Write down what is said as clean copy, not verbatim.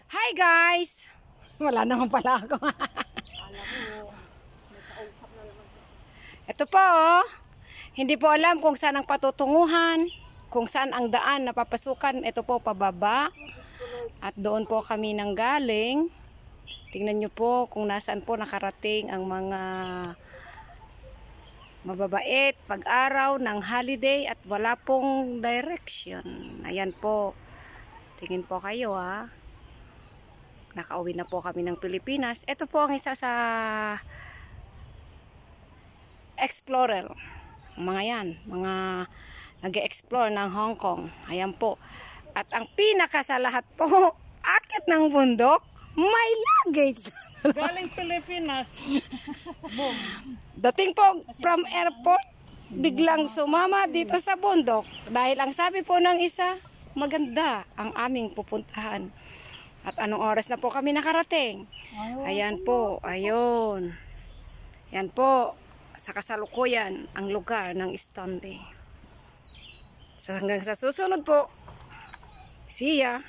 Hi guys! Wala naman pala ako. Ito po oh. Hindi po alam kung saan ang patutunguhan, kung saan ang daan na papasukan. Ito po pababa. At doon po kami nanggaling. Tingnan nyo po kung nasaan po nakarating ang mga mababait pag-araw ng holiday at wala pong direction. Ayan po. Tingin po kayo ha. Nakauwi na po kami ng Pilipinas. Ito po ang isa sa explorer. Mga yan, mga nag-explore ng Hong Kong. Ayan po. At ang pinaka sa lahat po, akit ng bundok, may luggage. Galing Pilipinas. Boom. Dating po from airport, biglang sumama dito sa bundok. Dahil ang sabi po ng isa, maganda ang aming pupuntahan. At anong oras na po kami nakarating? Ayan po, ayun. Yan po, sa kasalukuyan, ang lugar ng Stanley. So hanggang sa susunod po, see ya!